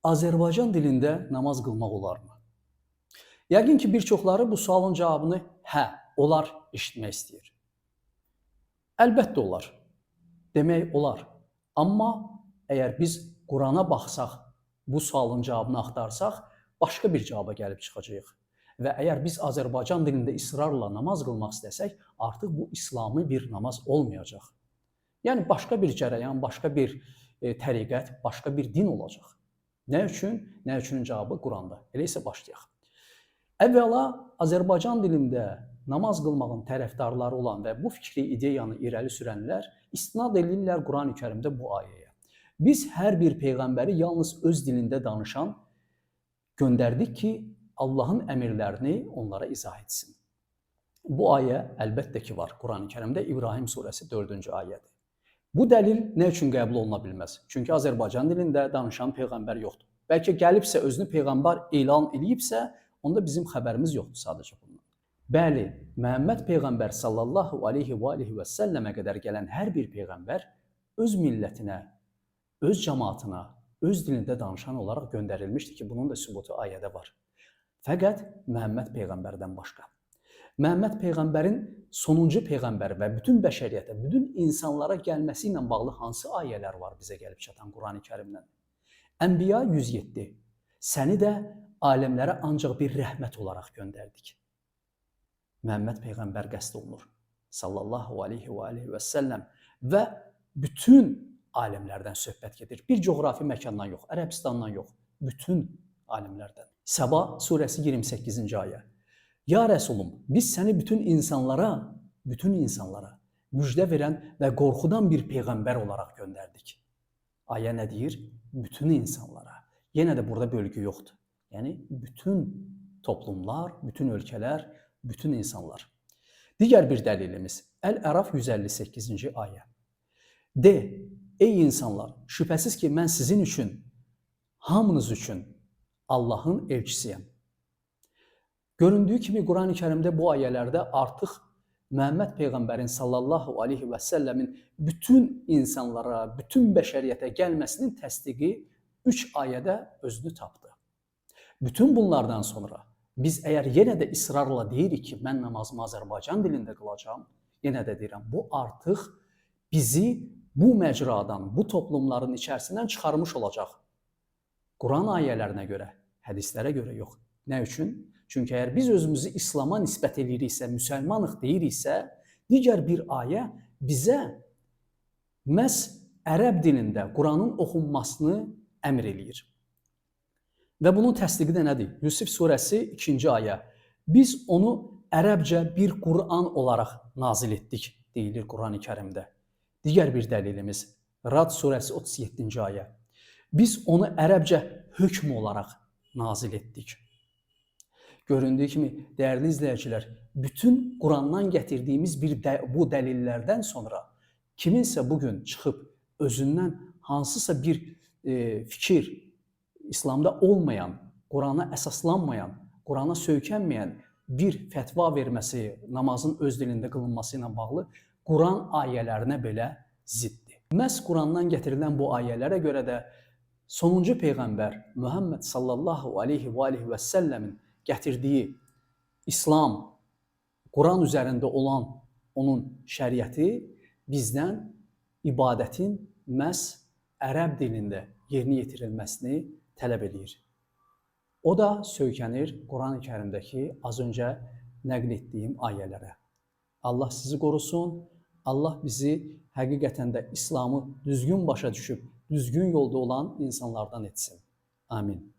Azərbaycan dilində namaz qılmaq olarmı? Yəqin ki, bir çoxları bu sualın cavabını hə, olar eşitmək istəyir. Əlbəttə olar, demək olar. Amma əgər biz Qurana baxsaq, bu sualın cavabını axtarsaq, başqa bir cavaba gəlib çıxacağıq. Və əgər biz Azərbaycan dilində israrla namaz qılmaq istəsək, artıq bu İslami bir namaz olmayacaq. Yəni, başqa bir cərəyan, başqa bir təriqət, başqa bir din olacaq. Nə üçün? Nə üçünün cavabı Quranda. Elə isə başlayaq. Əvvəla, Azərbaycan dilində namaz qılmağın tərəfdarları olan və bu fikri, ideyanı irəli sürənlər istinad edirlər Quran-ı Kərimdə bu ayəyə. Biz hər bir peyğəmbəri yalnız öz dilində danışan göndərdik ki, Allahın əmrlərini onlara izah etsin. Bu ayə əlbəttə ki var Quran-ı Kərimdə, İbrahim surəsi 4-cü ayədir. Bu dəlil nə üçün qəbul oluna bilməz? Çünki Azərbaycan dilində danışan peyğəmbər yoxdur. Bəlkə gəlibsə, özünü peyğəmbər elan edibsə, onda bizim xəbərimiz yoxdur sadəcə bundan. Bəli, Məhəmməd peyğəmbər sallallahu aleyhi və səlləmə qədər gələn hər bir peyğəmbər öz millətinə, öz cəmaatına, öz dilində danışan olaraq göndərilmişdir ki, bunun da sübutu ayədə var. Fəqət Məhəmməd peyğəmbərdən başqa. Məhəmməd peyğəmbərin sonuncu peyğəmbər və bütün bəşəriyyətə, bütün insanlara gəlməsi ilə bağlı hansı ayələr var bizə gəlib çatan Quran-ı Kərimdən? Ənbiya 107. Səni də aləmlərə ancaq bir rəhmət olaraq göndərdik. Məhəmməd peyğəmbər qəsd olunur. Sallallahu aleyhi və səlləm və bütün aləmlərdən söhbət gedir. Bir coğrafi məkandan yox, Ərəbistandan yox, bütün aləmlərdən. Səba surəsi 28-ci ayə. Ya Rəsulum, biz səni bütün insanlara müjdə verən və qorxudan bir peyğəmbər olaraq göndərdik. Ayə nə deyir? Bütün insanlara. Yenə də burada bölgü yoxdur. Yəni, bütün toplumlar, bütün ölkələr, bütün insanlar. Digər bir dəlilimiz, Əl-Əraf 158-ci ayə. De, ey insanlar, şübhəsiz ki, mən sizin üçün, hamınız üçün Allahın elçisiyəm. Göründüyü kimi Quran-ı Kərimdə bu ayələrdə artıq Məhəmməd peyğəmbərin sallallahu aleyhi və səlləmin bütün insanlara, bütün bəşəriyyətə gəlməsinin təsdiqi 3 ayədə özünü tapdı. Bütün bunlardan sonra biz əgər yenə də israrla deyirik ki, mən namazımı Azərbaycan dilində qılacağam, yenə də deyirəm, bu artıq bizi bu məcradan, bu toplumların içərisindən çıxarmış olacaq. Quran ayələrinə görə, hədislərə görə yox. Nə üçün? Çünki əgər biz özümüzü İslama nisbət ediriksə, müsəlmanıq deyiriksə, digər bir ayə bizə məhz ərəb dilində Quranın oxunmasını əmr eləyir. Və bunun təsdiqi də nədir? Yusif surəsi 2-ci ayə. Biz onu ərəbcə bir Quran olaraq nazil etdik, deyilir Quran-ı Kərimdə. Digər bir dəlilimiz, Rad surəsi 37-ci ayə. Biz onu ərəbcə hökm olaraq nazil etdik. Göründüyü kimi, dəyərli izləyicilər, bütün Qurandan gətirdiyimiz bu dəlillərdən sonra kiminsə bugün çıxıb özündən hansısa bir fikir, İslamda olmayan, Qurana əsaslanmayan, Qurana söykənməyən bir fətva verməsi, namazın öz dilində qılınması ilə bağlı Quran ayələrinə belə ziddir. Məhz Qurandan gətirilən bu ayələrə görə də sonuncu peyğəmbər Muhammed sallallahu aleyhi və səlləmin gətirdiyi İslam, Quran üzərində olan onun şəriəti bizdən ibadətin məhz ərəb dilində yerinə yetirilməsini tələb edir. O da söykənir Quran-ı Kərimdəki az öncə nəql etdiyim ayələrə. Allah sizi qorusun, Allah bizi həqiqətən də İslamı düzgün başa düşüb, düzgün yolda olan insanlardan etsin. Amin.